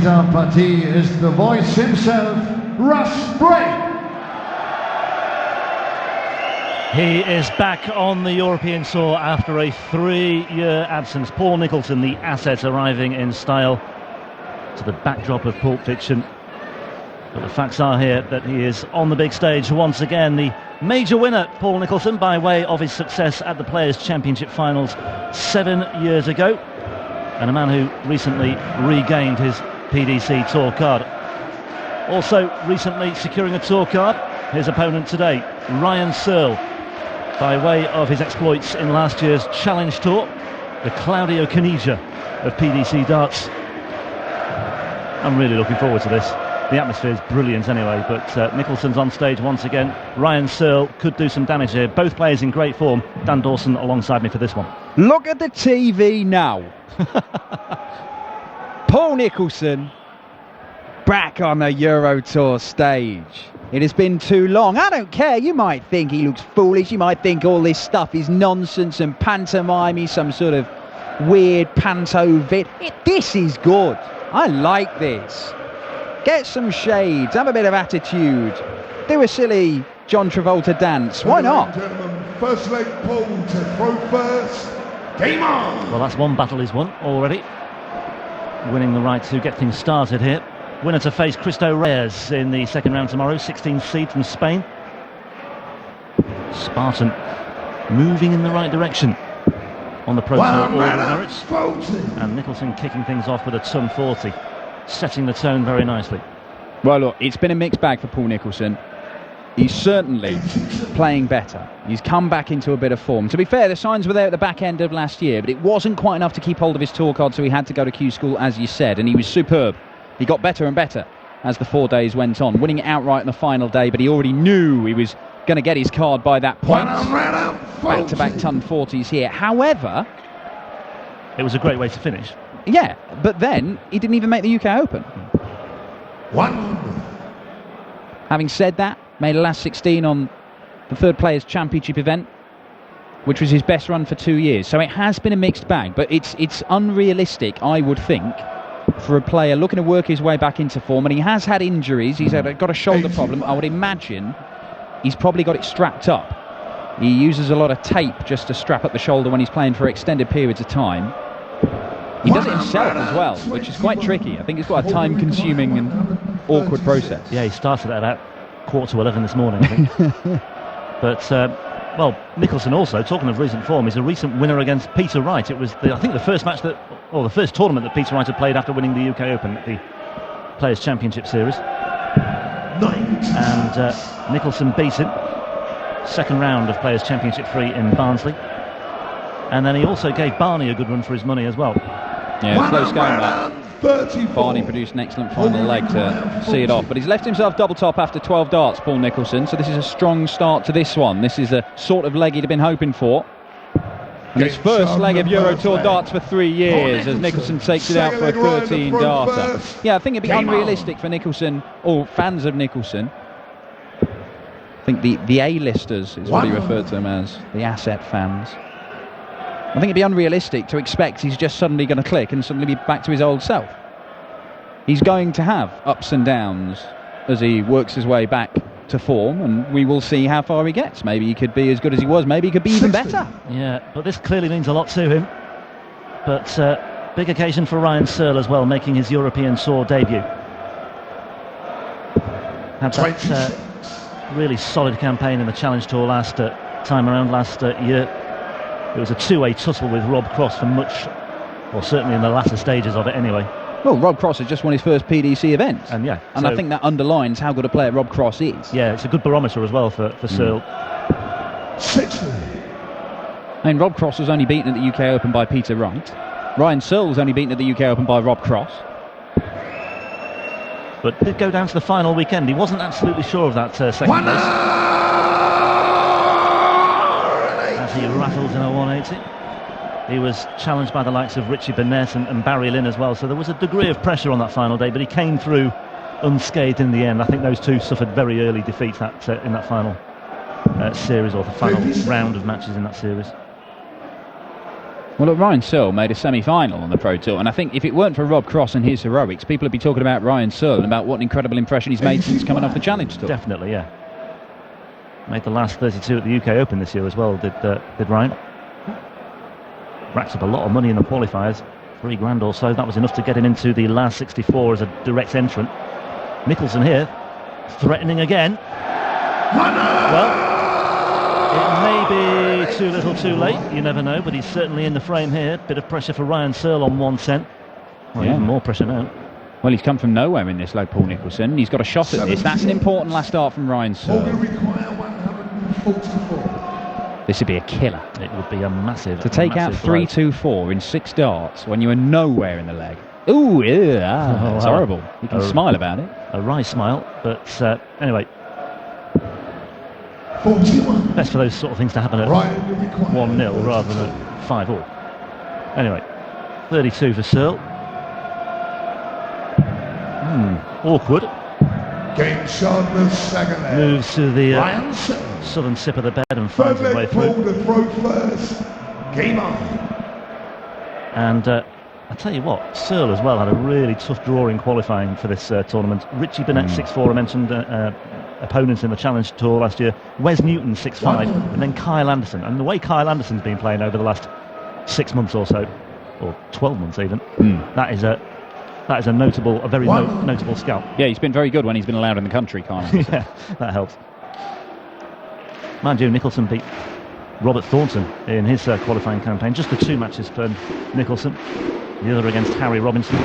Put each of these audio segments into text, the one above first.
dieser Partie ist the voice himself, Russ Bray. He is back on the European Tour after a 3-year absence. Paul Nicholson, the asset, arriving in style to the backdrop of Pulp Fiction. But the facts are here that he is on the big stage once again. The major winner, Paul Nicholson, by way of his success at the Players' Championship finals 7 years ago. And a man who recently regained his PDC Tour card. Also recently securing a Tour card, his opponent today, Ryan Searle, by way of his exploits in last year's Challenge Tour, the Claudio Caniggia of PDC Darts. I'm really looking forward to this. The atmosphere is brilliant anyway, but Nicholson's on stage once again. Ryan Searle could do some damage here. Both players in great form. Dan Dawson alongside me for this one. Look at the TV now. Paul Nicholson back on the Euro Tour stage. It has been too long. I don't care. You might think he looks foolish. You might think all this stuff is nonsense and pantomime, some sort of weird panto vid. This is good. I like this. Get some shades, have a bit of attitude, do a silly John Travolta dance. Why not? First leg pull to throw first. Game on! Well, that's one battle he's won already. Winning the right to get things started here. Winner to face Cristo Reyes in the second round tomorrow, 16th seed from Spain. Spartan moving in the right direction on the Pro Tour order of merits. And Nicholson kicking things off with a ton 40, setting the tone very nicely. Well, look, it's been a mixed bag for Paul Nicholson. He's certainly playing better. He's come back into a bit of form. To be fair, the signs were there at the back end of last year, but it wasn't quite enough to keep hold of his tour card, so he had to go to Q School, as you said, and he was superb. He got better and better as the 4 days went on, winning it outright on the final day, but he already knew he was going to get his card by that point. Back-to-back ton 40s here. However, it was a great way to finish. Yeah, but then he didn't even make the UK Open. Having said that, made a last 16 on the third Players' Championship event, which was his best run for 2 years. So it has been a mixed bag, but it's unrealistic, I would think, for a player looking to work his way back into form. And he has had injuries. He's got a shoulder problem. I would imagine he's probably got it strapped up. He uses a lot of tape just to strap up the shoulder when he's playing for extended periods of time. He does it himself as well, which is quite tricky. I think it's quite a time-consuming and awkward process. Yeah, he started at about 11:15 this morning, I think. But, well, Nicholson also, talking of recent form, is a recent winner against Peter Wright. It was, I think, the first match the first tournament that Peter Wright had played after winning the UK Open at the Players' Championship Series. And Nicholson beat him. Second round of Players' Championship 3 in Barnsley. And then he also gave Barney a good run for his money as well. Yeah, close game that. Barney produced an excellent final leg to see it off, but he's left himself double top after 12 darts, Paul Nicholson, so this is a strong start to this one. This is the sort of leg he'd have been hoping for. And his first leg of Euro Tour darts for 3 years as Nicholson takes it out for a 13 darter. Yeah, I think it'd be unrealistic for Nicholson, or fans of Nicholson. I think the A-listers is what he referred to them as, the asset fans. I think it'd be unrealistic to expect he's just suddenly going to click and suddenly be back to his old self. He's going to have ups and downs as he works his way back to form, and we will see how far he gets. Maybe he could be as good as he was, maybe he could be even better. Yeah, but this clearly means a lot to him. But big occasion for Ryan Searle as well, making his European Tour debut. Had that really solid campaign in the Challenge Tour last time around last year. It was a two-way tussle with Rob Cross for much, or certainly in the latter stages of it anyway. Well, Rob Cross has just won his first PDC event. And yeah. And I think that underlines how good a player Rob Cross is. Yeah, it's a good barometer as well for Searle. I mean, Rob Cross was only beaten at the UK Open by Peter Wright. Ryan Searle was only beaten at the UK Open by Rob Cross. But did go down to the final weekend. He wasn't absolutely sure of that second place. As he rattled in a 180. He was challenged by the likes of Richie Burnett and Barry Lynn as well, so there was a degree of pressure on that final day, but he came through unscathed in the end. I think those two suffered very early defeats in that final series, or the final round of matches in that series. Well, look, Ryan Searle made a semi-final on the Pro Tour, and I think if it weren't for Rob Cross and his heroics, people would be talking about Ryan Searle and about what an incredible impression he's made since coming off the Challenge Tour. Definitely, yeah. Made the last 32 at the UK Open this year as well, did Ryan. Racks up a lot of money in the qualifiers, $3,000 or so. That was enough to get him into the last 64 as a direct entrant. Nicholson here, threatening again. Well, it may be too little too late, you never know, but he's certainly in the frame here. Bit of pressure for Ryan Searle on 1 cent. Well, even more pressure now. Well, he's come from nowhere in this, like Paul Nicholson. He's got a shot at this. That's an important last start from Ryan Searle. This would be a killer. It would be a massive. To take out 3-2-4 in 6 darts when you are nowhere in the leg. Ooh, yeah, it's horrible. You can smile about it. A wry smile, but anyway. 41. Best for those sort of things to happen at 1-0 rather than at 5-all. Anyway, 32 for Searle. Awkward. Game sharpness, second leg. Moves to the southern tip of the bed and finds his way through. To throw first. Game on. And I tell you what, Searle as well had a really tough draw in qualifying for this tournament. Richie Burnett 6-4, I mentioned opponents in the Challenge Tour last year. Wes Newton 6-5, and then Kyle Anderson. And the way Kyle Anderson's been playing over the last 6 months or so, or 12 months even, that is a notable, very notable scout. Yeah, he's been very good when he's been allowed in the country, Kyle Anderson. Yeah, that helps. Mind you, Nicholson beat Robert Thornton in his qualifying campaign. Just the 2 matches for Nicholson. The other against Harry Robinson.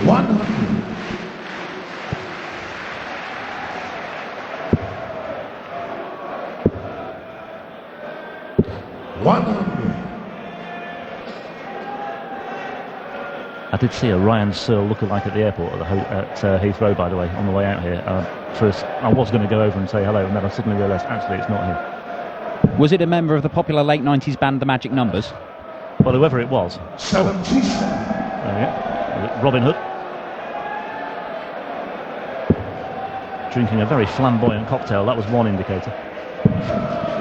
100. I did see a Ryan Searle lookalike at the airport at Heathrow, by the way, on the way out here. First, I was going to go over and say hello, and then I suddenly realised, actually, it's not him. Was it a member of the popular late 90s band The Magic Numbers? Well, whoever it was. 77. Robin Hood. Drinking a very flamboyant cocktail, that was one indicator.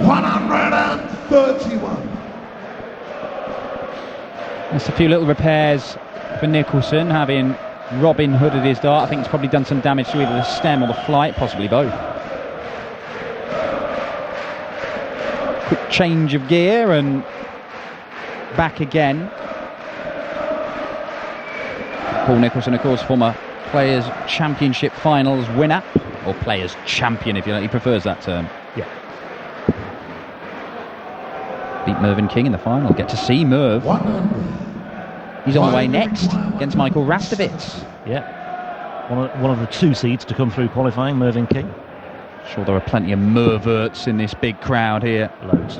131. Just a few little repairs for Nicholson, having Robin Hood at his dart. I think he's probably done some damage to either the stem or the flight, possibly both. Quick change of gear and back again. Paul Nicholson, of course, former Players' Championship Finals winner, or Players' Champion if you like, he prefers that term. Yeah. Beat Mervyn King in the final. Get to see Merv. 100. He's on the way next against Michael Rastovitz. Yeah. One of the 2 seeds to come through qualifying, Mervyn King. Sure, there are plenty of Merverts in this big crowd here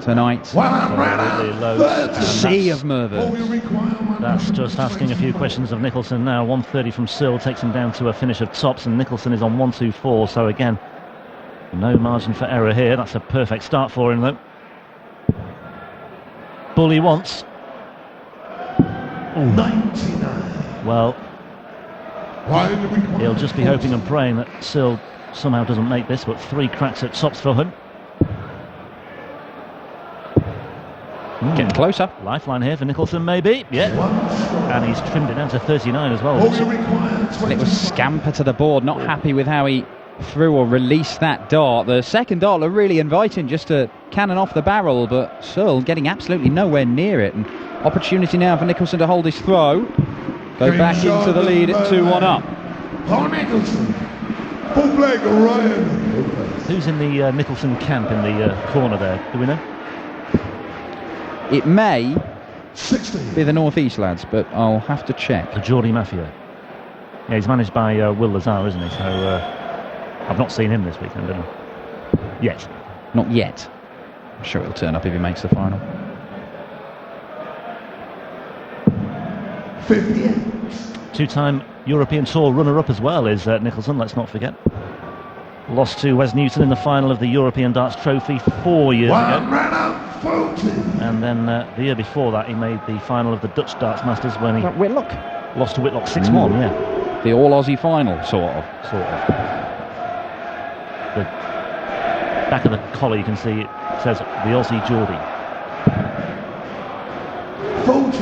tonight. Absolutely loads. A sea of Merverts. That's just asking a few questions of Nicholson now. 130 from Searle takes him down to a finish of tops, and Nicholson is on 124. So again, no margin for error here. That's a perfect start for him, though. Bully once. 99. Well, he'll just be hoping and praying that Searle somehow doesn't make this, but 3 cracks at tops for him. Getting closer. Lifeline here for Nicholson, maybe. Yeah. And he's trimmed it down to 39 as well. And it was scamper to the board, not happy with how he threw or released that dart. The second dart looked really inviting, just to cannon off the barrel, but Searle getting absolutely nowhere near it. And opportunity now for Nicholson to hold his throw. Go back into the lead at 2-1 up. Paul Nicholson. Full leg, Ryan. Who's in the Nicholson camp in the corner there? Do we know? It may 60. be the North East lads, but I'll have to check. The Geordie Mafia. Yeah, he's managed by Will Lazar, isn't he? So I've not seen him this weekend, have I? Yet. Not yet. I'm sure he'll turn up if he makes the final. 58. 2-time European Tour runner-up as well is Nicholson, let's not forget. Lost to Wes Newton in the final of the European Darts Trophy 4 years ago. And then the year before that he made the final of the Dutch Darts Masters when he Whitlock lost to Whitlock 6-1, yeah. The all-Aussie final, sort of. The back of the collar you can see says the Aussie Geordie. 40.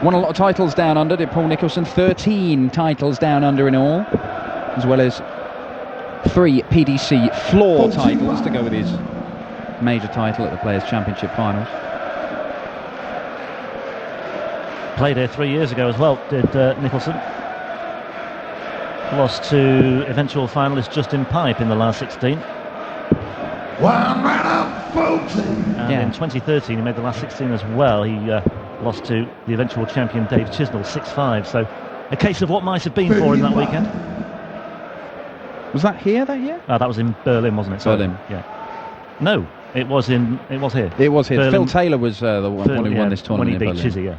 Won a lot of titles down under, did Paul Nicholson. 13 titles down under in all, as well as 3 PDC floor titles to go with his major title at the Players' Championship finals. Played here 3 years ago as well, did Nicholson. Lost to eventual finalist Justin Pipe in the last 16. 140. And in 2013 he made the last 16 as well. He lost to the eventual champion Dave Chisnell 6-5. So a case of what might have been for him that weekend. Was that here that year? That was in Berlin, wasn't it? Sorry. Berlin. Yeah. No, it was here. It was here. Berlin. Phil Taylor was the one who won this tournament. When he beat Chizzy, yeah.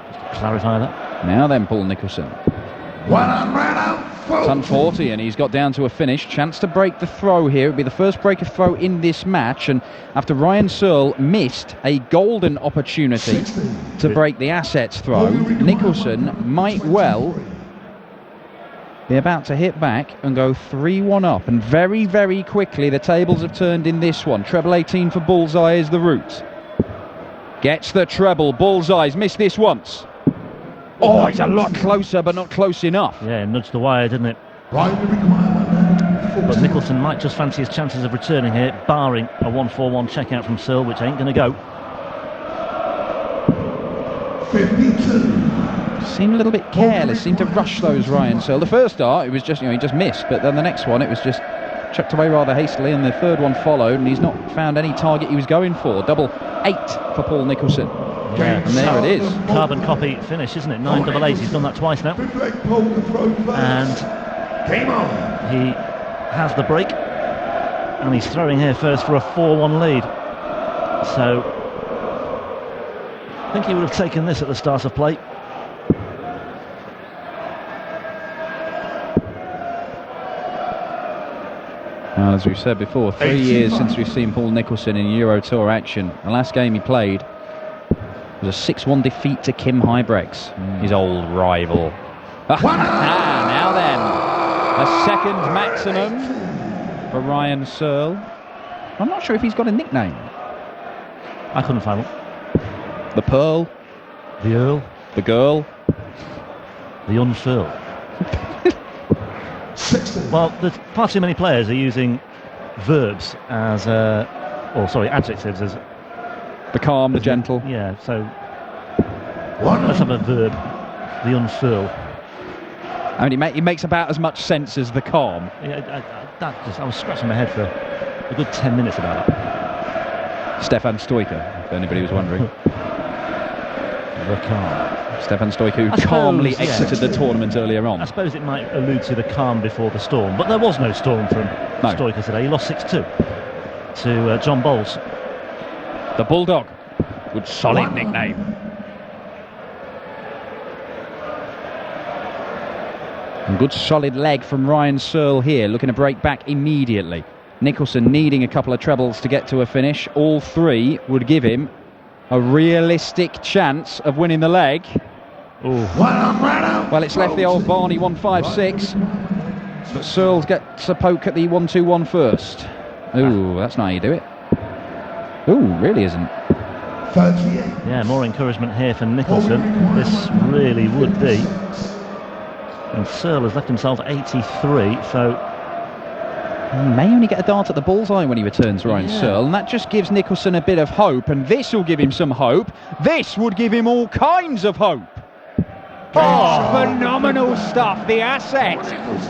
Just to clarify that. Now then, Paul Nicholson. 140. Done 40 and he's got down to a finish. Chance to break the throw here. It would be the first break of throw in this match, and after Ryan Searle missed a golden opportunity to break the assets throw, Nicholson might well be about to hit back and go 3-1 up, and very, very quickly the tables have turned in this one. Treble 18 for Bullseye is the route. Gets the treble. Bullseye's missed this once. Oh, he's a lot closer, but not close enough. Yeah, nudged the wire, didn't it? Right, the requirement. But Nicholson might just fancy his chances of returning here, barring a 1-4-1 checkout from Searle, which ain't going to go. 52. Seemed a little bit careless, seemed to rush those Ryan Searle. The first dart, it was just, he just missed, but then the next one, it was just chucked away rather hastily, and the third one followed, and he's not found any target he was going for. Double 8 for Paul Nicholson. Yeah. And there it is. Carbon copy finish, isn't it? 9 double 8. He's done that twice now. And Game on. he has the break, and he's throwing here first for a 4-1 lead. So I think he would have taken this at the start of play. Well, as we've said before, 3 years since we've seen Paul Nicholson in Euro Tour action. The last game he played was a 6-1 defeat to Kim Huybrechts, his old rival. Now then, a second maximum for Ryan Searle. I'm not sure if he's got a nickname. I couldn't find one. The Pearl, The Earl, the Girl. the Unfurl. 60. Well, there's far too many players are using verbs as, adjectives as, The calm, the gentle. yeah, so let's have a verb, the unfurl. I mean, it makes about as much sense as the calm. Yeah, I was scratching my head for a good 10 minutes about it. Stefan Stoiker, if anybody was wondering. The calm. Stefan Stoiker, who I suppose, calmly yeah. exited the tournament earlier on. I suppose it might allude to the calm before the storm, but there was no storm from No. Stoiker today. He lost 6-2 to John Bowles. The Bulldog. Good solid nickname. And good solid leg from Ryan Searle here, looking to break back immediately. Nicholson needing a couple of trebles to get to a finish. All 3 would give him a realistic chance of winning the leg. Well, it's left the old Barney 156, but Searle gets a poke at the 1-2-1 first. Ooh, that's not how you do it. Ooh, really isn't. 38. Yeah, more encouragement here for Nicholson. This really would be. And Searle has left himself 83, so He may only get a dart at the bullseye when he returns, Ryan Searle, and that just gives Nicholson a bit of hope, and this will give him some hope. This would give him all kinds of hope. Oh, phenomenal stuff, the asset.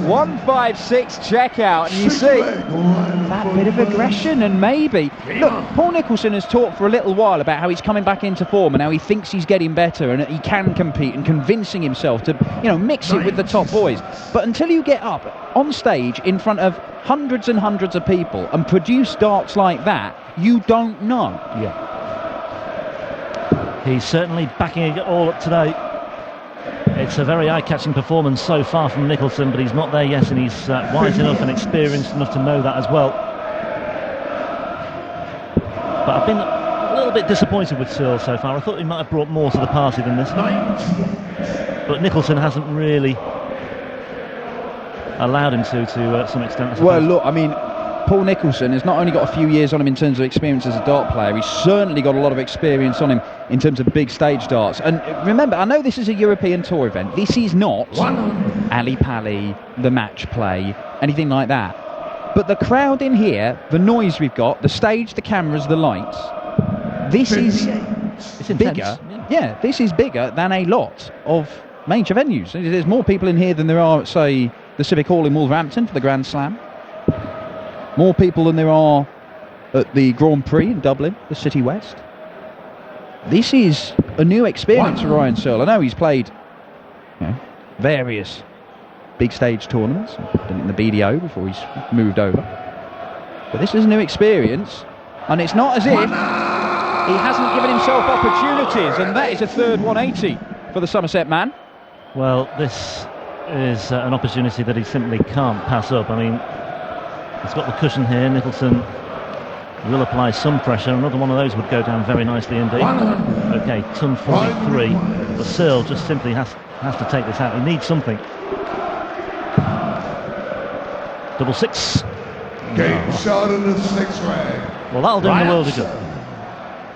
156 checkout, and you see that bit of aggression, and maybe... Look, Paul Nicholson has talked for a little while about how he's coming back into form and how he thinks he's getting better and he can compete, and convincing himself to, mix it with the top boys. But until you get up on stage in front of hundreds and hundreds of people and produce darts like that, you don't know. yeah. He's certainly backing it all up today. It's a very eye-catching performance so far from Nicholson, but he's not there yet, and he's wise enough and experienced enough to know that as well. But I've been a little bit disappointed with Searle so far. I thought he might have brought more to the party than this. But Nicholson hasn't really allowed him to some extent, I suppose. Well, look, I mean, Paul Nicholson has not only got a few years on him in terms of experience as a dart player, he's certainly got a lot of experience on him in terms of big stage darts. And remember, I know this is a European Tour event. This is not Ali Pally, the match play, anything like that. But the crowd in here, the noise we've got, the stage, the cameras, the lights, this is bigger. Yeah, this is bigger than a lot of major venues. There's more people in here than there are at, say, the Civic Hall in Wolverhampton for the Grand Slam. More people than there are at the Grand Prix in Dublin, the City West. This is a new experience for Ryan Searle. I know he's played various big stage tournaments, done it in the BDO before he's moved over. But this is a new experience, and it's not as if he hasn't given himself opportunities, and that is a third 180 for the Somerset man. Well, this is an opportunity that he simply can't pass up. I mean, he's got the cushion here. Nicholson will apply some pressure. Another one of those would go down very nicely indeed. Okay, ton 43. But Searle just simply has to take this out. He needs something. Double six. Game shot in the 6th round. Well, that'll do him the world of good.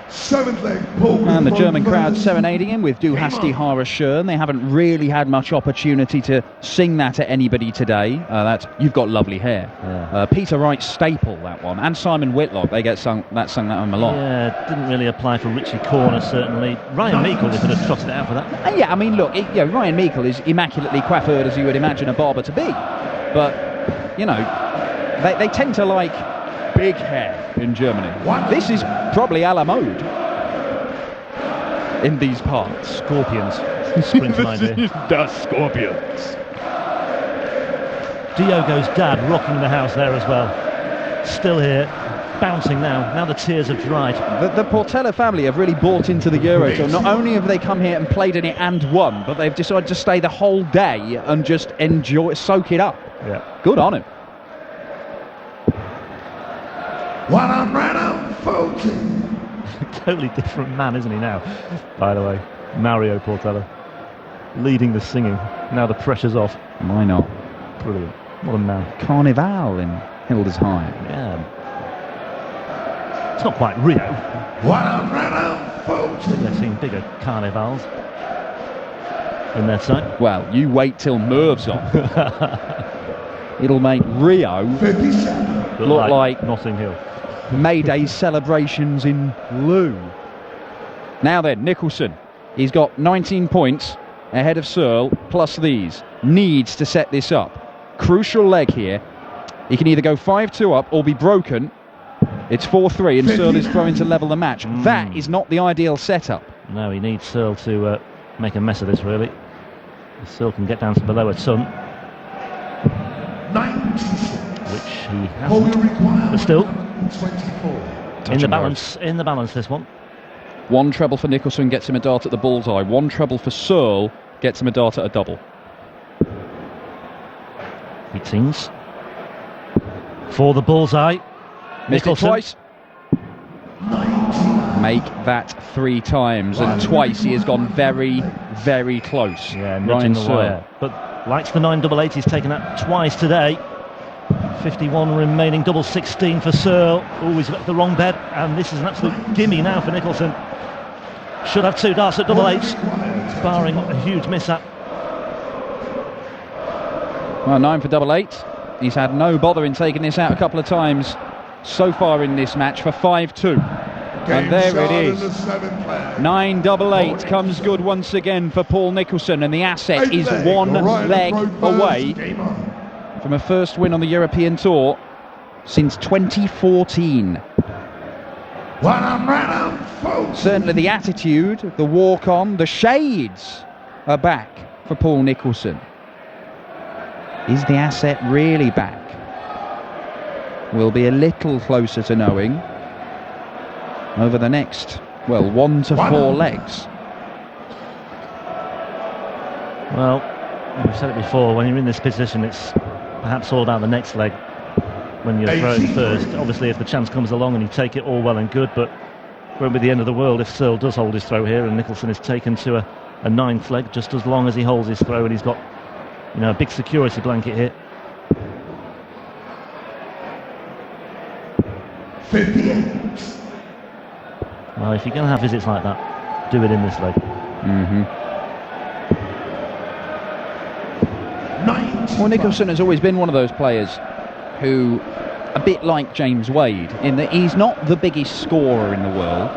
7th leg pull. And the German crowd serenading him with Du hast die Haare schön. They haven't really had much opportunity to sing that at anybody today. That's You've Got Lovely Hair. Yeah. Peter Wright's staple, that one. And Simon Whitlock, they get sung that one a lot. Yeah, didn't really apply for Richie Corner, certainly. Ryan Meikle, they could have trotted it out for that. And yeah, I mean, look, Ryan Meikle is immaculately coiffured as you would imagine a barber to be. But, they tend to like big hair in Germany. This is probably a la mode in these parts. Scorpions. Springs to mind here. The Scorpions. Diogo's dad rocking the house there as well. Still here, bouncing now. Now the tears have dried. The Portela family have really bought into the Euro Tour. Not only have they come here and played in it and won, but they've decided to stay the whole day and just enjoy, soak it up. Yeah. Good on him. 140. Totally different man, isn't he now? By the way, Mario Portela leading the singing. Now the pressure's off. Why not? Brilliant. What a man. Carnival in Hildesheim. Yeah. It's not quite Rio. 140. They've seen bigger carnivals in their time. Well, you wait till Merv's on. It'll make Rio 57. look like Notting Hill. May Day celebrations in Lou. Now then, Nicholson. He's got 19 points ahead of Searle, plus these. Needs to set this up. Crucial leg here. He can either go 5-2 up or be broken. It's 4-3 and Searle is throwing to level the match. That is not the ideal setup. No, he needs Searle to make a mess of this, really. Searle can get down to below a ton. 96. Which he hasn't. But still, 24. in the balance, this one. One treble for Nicholson gets him a dart at the bullseye. One treble for Searle gets him a dart at a double. Meetings for the bullseye. Missed it Nicholson. twice. Make that 3 times, and twice he has gone very, very close. Yeah, nudging the Searle. wire. But likes the 988, he's taken that twice today. 51 remaining, double 16 for Searle. Oh, he's got the wrong bed, and this is an absolute gimme now for Nicholson. Should have 2 darts at double 8s, barring a huge mishap. Well, 9 for double 8. He's had no bother in taking this out a couple of times so far in this match for 5-2. And there it is. 9-8 comes good once again for Paul Nicholson, and the asset is 1 leg away from a first win on the European Tour since 2014. Certainly the attitude, the walk-on, the shades are back for Paul Nicholson. Is the asset really back? We'll be a little closer to knowing over the next, 1 to 4 legs. Well, we've said it before, when you're in this position, it's perhaps all about the next leg when you're throwing first. Obviously, if the chance comes along and you take it, all well and good, but it won't be the end of the world if Searle does hold his throw here and Nicholson is taken to a 9th leg, just as long as he holds his throw and he's got a big security blanket here. 58. Well, if you're going to have visits like that, do it in this leg. Well, Nicholson has always been one of those players who, a bit like James Wade, in that he's not the biggest scorer in the world.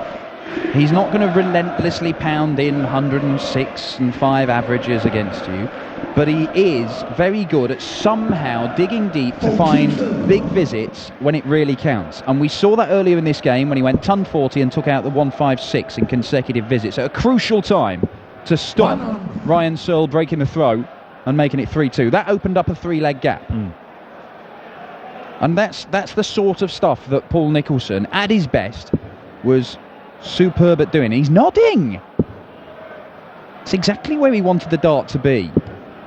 He's not going to relentlessly pound in 106 and 5 averages against you, but he is very good at somehow digging deep to find big visits when it really counts. And we saw that earlier in this game when he went ton 40 and took out the 156 in consecutive visits at a crucial time to stop Ryan Searle breaking the throw and making it 3-2. That opened up a 3-leg gap. And that's the sort of stuff that Paul Nicholson, at his best, was superb at doing. He's nodding. It's exactly where he wanted the dart to be.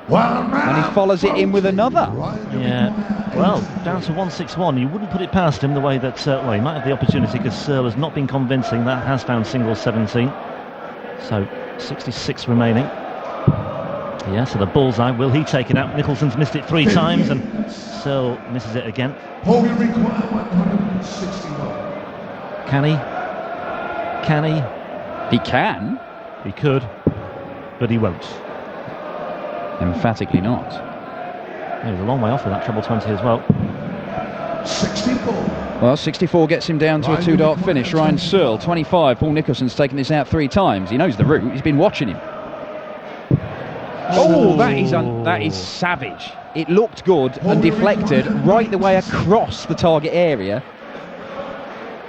And he follows it in with another. Yeah, well, down to 161. You wouldn't put it past him the way that, well, he might have the opportunity because Searle has not been convincing. That has found singles 17. So 66 remaining. Yeah, so the bullseye, will he take it out? Nicholson's missed it 3 times and Searle misses it again. Paul will require 161. Can he? Can he? He can. He could, but he won't. Emphatically not. He was a long way off with that treble 20 as well. 64. Well, 64 gets him down to a 2-dart finish. Ryan Searle, 25. Paul Nicholson's taken this out 3 times. He knows the route. He's been watching him. Oh, that is savage. It looked good and deflected right the way across the target area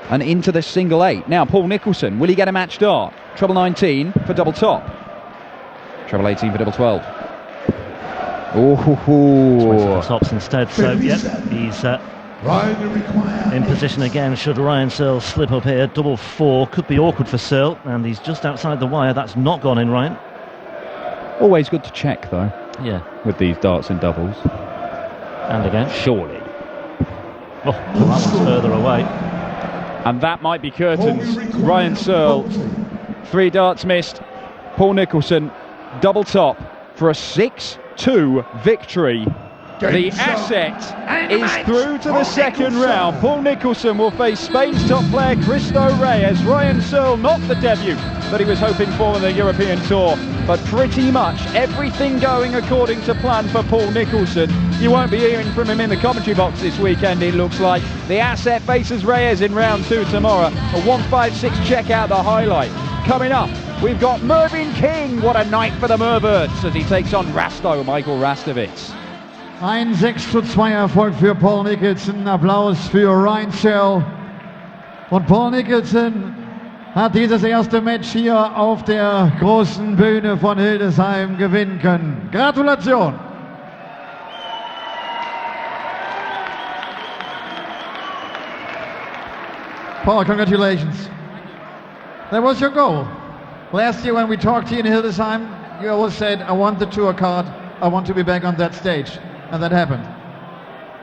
and into the single 8. Now, Paul Nicholson, will he get a match dart? Treble 19 for double top. Treble 18 for double 12. Oh, tops instead. So, yep, he's in position again. Should Ryan Searle slip up here, double 4 could be awkward for Searle, and he's just outside the wire. That's not gone in, Ryan. Always good to check, though. Yeah, with these darts and doubles. And again, surely. Oh, well, that one's further away. And that might be curtains. Ryan Searle, 3 darts missed. Paul Nicholson, double top for a 6-2 victory. The asset is through to the second round. Paul Nicholson will face Spain's top player Cristo Reyes. Ryan Searle, not the debut that he was hoping for in the European Tour, but pretty much everything going according to plan for Paul Nicholson. You won't be hearing from him in the commentary box this weekend, it looks like. The asset faces Reyes in round 2 tomorrow. A 156 check out the highlight. Coming up, we've got Mervyn King. What a night for the Merbirds as he takes on Rasto, Michael Rastovitz. Ein 6:2 Erfolg für Paul Nicholson. Applaus für Ryan Searle. Und Paul Nicholson hat dieses erste Match hier auf der großen Bühne von Hildesheim gewinnen können. Gratulation! Paul, congratulations. That was your goal. Last year when we talked to you in Hildesheim, you always said, I want the tour card, I want to be back on that stage. And that happened.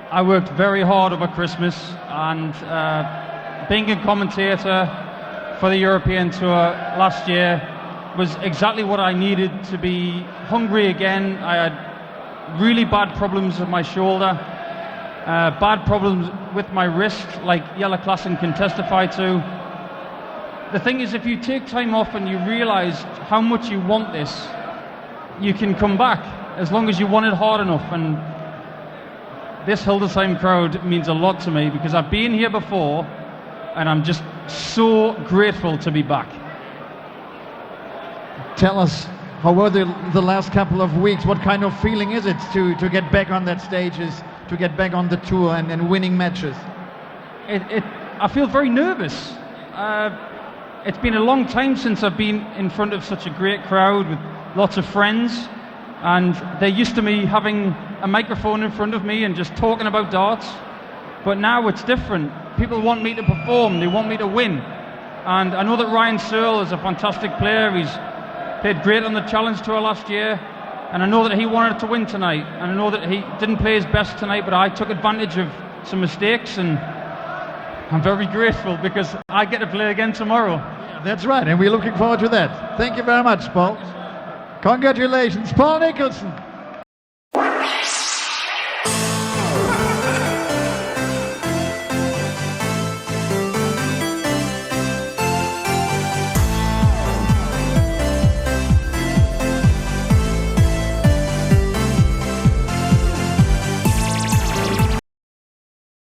I worked very hard over Christmas, and being a commentator for the European Tour last year was exactly what I needed to be hungry again. I had really bad problems with my shoulder, bad problems with my wrist, like Jelle Klassen can testify to. The thing is, if you take time off and you realize how much you want this, you can come back as long as you want it hard enough. And this Hildesheim crowd means a lot to me because I've been here before and I'm just so grateful to be back. Tell us, how were the last couple of weeks? What kind of feeling is it to get back on that stages, to get back on the tour and winning matches? I feel very nervous. It's been a long time since I've been in front of such a great crowd with lots of friends. And they're used to me having a microphone in front of me and just talking about darts. But now it's different. People want me to perform, they want me to win. And I know that Ryan Searle is a fantastic player. He's played great on the Challenge Tour last year. And I know that he wanted to win tonight. And I know that he didn't play his best tonight, but I took advantage of some mistakes. And I'm very grateful because I get to play again tomorrow. Yeah, that's right, and we're looking forward to that. Thank you very much, Paul. Congratulations, Paul Nicholson.